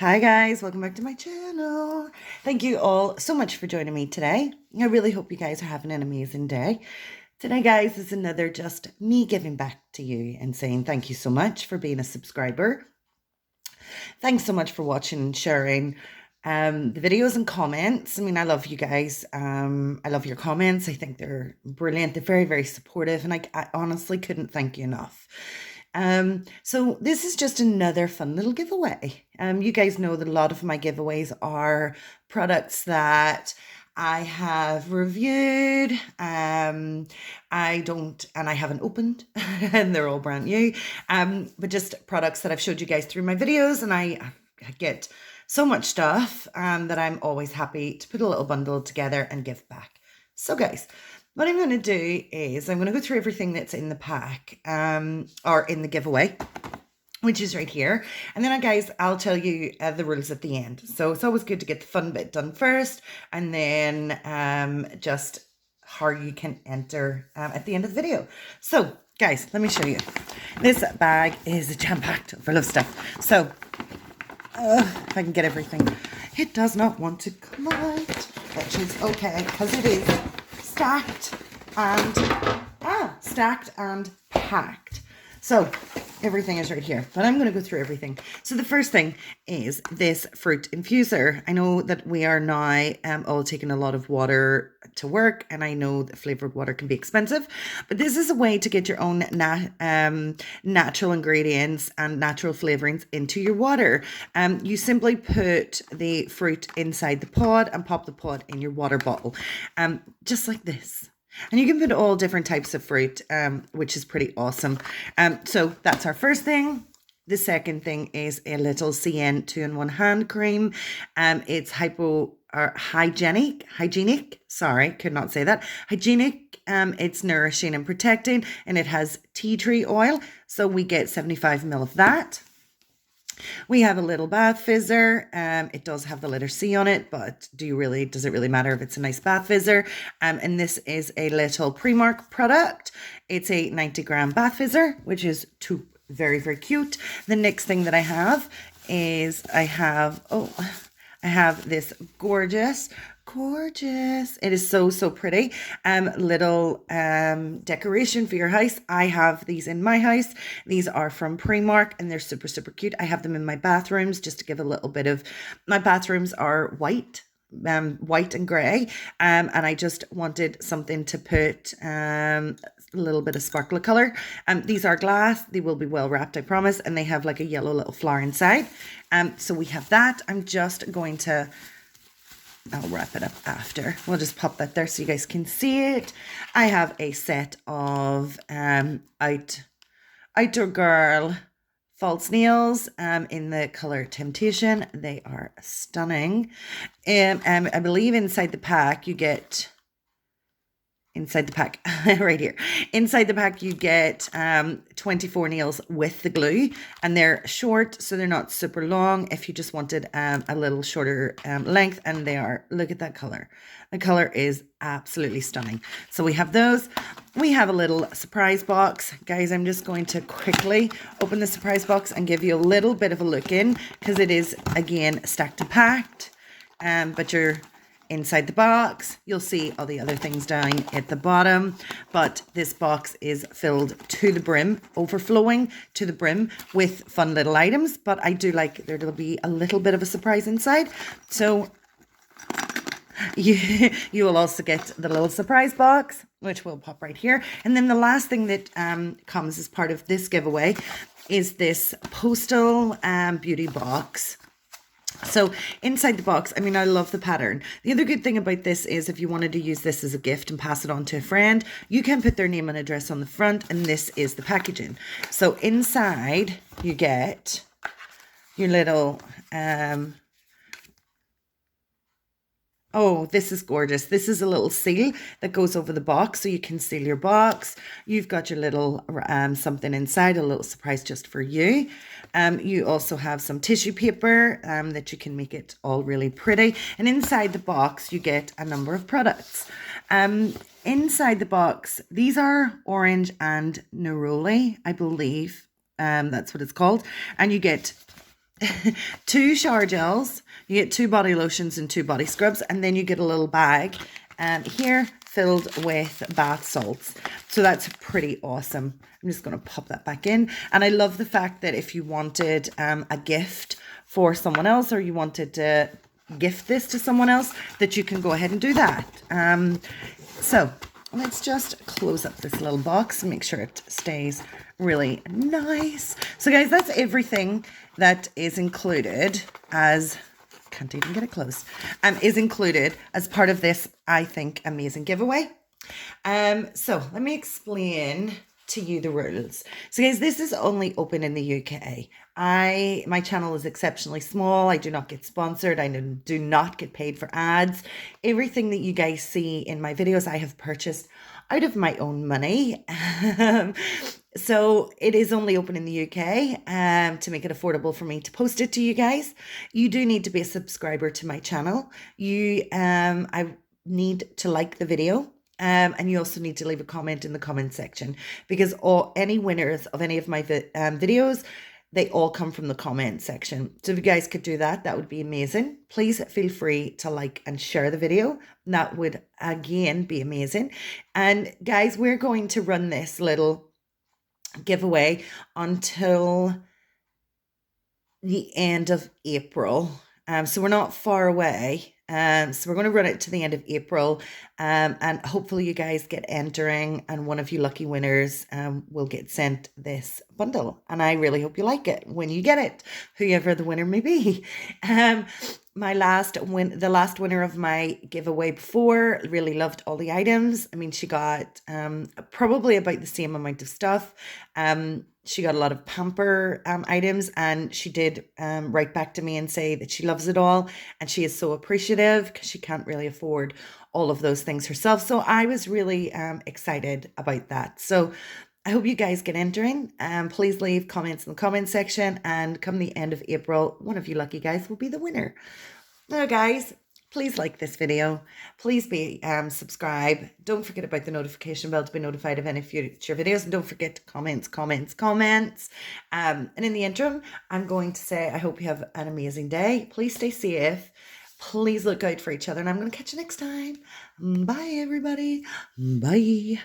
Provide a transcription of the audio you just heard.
Hi guys, welcome back to my channel. Thank you all so much for joining me today. I really hope you guys are having an amazing day. Today, guys, is another just me giving back to you and saying thank you so much for being a subscriber. Thanks so much for watching and sharing the videos and comments. I mean, I love you guys. I love your comments. I think they're brilliant. They're very, very supportive, and I honestly couldn't thank you enough. So this is just another fun little giveaway. You guys know that a lot of my giveaways are products that I have reviewed. I haven't opened and they're all brand new. But just products that I've showed you guys through my videos, and I get so much stuff that I'm always happy to put a little bundle together and give back. So guys, what I'm going to do is I'm going to go through everything that's in the pack or in the giveaway, which is right here. And then, guys, I'll tell you the rules at the end. So it's always good to get the fun bit done first, and then just how you can enter at the end of the video. So, guys, let me show you. This bag is jam-packed full of stuff. So, if I can get everything. It does not want to come out, which is okay, because it is stacked and packed. So everything is right here, but I'm going to go through everything. So the first thing is this fruit infuser. I know that we are now all taking a lot of water to work, and I know that flavored water can be expensive, but this is a way to get your own natural ingredients and natural flavorings into your water. You simply put the fruit inside the pod and pop the pod in your water bottle, just like this. And you can put all different types of fruit, which is pretty awesome. So that's our first thing. The second thing is a little CN 2-in-1 hand cream. It's hygienic. Could not say that. Hygienic. It's nourishing and protecting, and it has tea tree oil. So we get 75 ml of that. We have a little bath fizzer. It does have the letter C on it, but does it really matter if it's a nice bath fizzer? And this is a little Primark product. It's a 90-gram bath fizzer, which is very, very cute. The next thing that I have is I have this gorgeous, it is so pretty, little decoration for your house. I have these in my house. These are from Primark, and they're super cute. I have them in my bathrooms just to give a little bit of, my bathrooms are white and grey, and I just wanted something to put a little bit of sparkle color. These are glass. They will be well wrapped, I promise, and they have like a yellow little flower inside. So we have that. I'll wrap it up after. We'll just pop that there so you guys can see it. I have a set of Outdoor Girl false nails in the color Temptation. They are stunning. I believe inside the pack you get right here. Inside the pack, you get 24 nails with the glue, and they're short, so they're not super long if you just wanted a little shorter length, and they are, look at that color. The color is absolutely stunning. So we have those. We have a little surprise box. Guys, I'm just going to quickly open the surprise box and give you a little bit of a look in, because it is, again, stacked and packed, but you're inside the box. You'll see all the other things down at the bottom, but this box is filled to the brim, overflowing to the brim with fun little items, but I do like there to be a little bit of a surprise inside. So you will also get the little surprise box, which will pop right here. And then the last thing that comes as part of this giveaway is this postal beauty box. So inside the box, I mean, I love the pattern. The other good thing about this is if you wanted to use this as a gift and pass it on to a friend, you can put their name and address on the front, and this is the packaging. So inside you get your little, oh, this is gorgeous. This is a little seal that goes over the box so you can seal your box. You've got your little something inside, a little surprise just for you. You also have some tissue paper that you can make it all really pretty. And inside the box, you get a number of products. Inside the box, these are orange and neroli, I believe. That's what it's called. And you get 2 shower gels, you get 2 body lotions and 2 body scrubs, and then you get a little bag here filled with bath salts. So that's pretty awesome. I'm just going to pop that back in. And I love the fact that if you wanted a gift for someone else, or you wanted to gift this to someone else, that you can go ahead and do that. So let's just close up this little box and make sure it stays really nice. So guys, that's everything that is included as, can't even get it closed, is included as part of this, I think, amazing giveaway. So let me explain to you the rules. So guys, this is only open in the UK. My channel is exceptionally small. I do not get sponsored. I do not get paid for ads. Everything that you guys see in my videos, I have purchased out of my own money. So it is only open in the UK to make it affordable for me to post it to you guys. You do need to be a subscriber to my channel. I need to like the video. And you also need to leave a comment in the comment section, because any winners of any of my videos, they all come from the comment section. So if you guys could do that, that would be amazing. Please feel free to like and share the video. That would, again, be amazing. And guys, we're going to run this little giveaway until the end of April. So we're not far away. So we're going to run it to the end of April, and hopefully you guys get entering, and one of you lucky winners will get sent this bundle. And I really hope you like it when you get it, whoever the winner may be. The last winner of my giveaway before really loved all the items. I mean, she got probably about the same amount of stuff. She got a lot of pamper items, and she did write back to me and say that she loves it all, and she is so appreciative because she can't really afford all of those things herself. So I was really excited about that. So I hope you guys get entering. Please leave comments in the comment section, and come the end of April, one of you lucky guys will be the winner. Now guys, please like this video. Please be subscribe. Don't forget about the notification bell to be notified of any future videos. And don't forget to comments. And in the interim, I'm going to say I hope you have an amazing day. Please stay safe. Please look out for each other. And I'm going to catch you next time. Bye, everybody. Bye.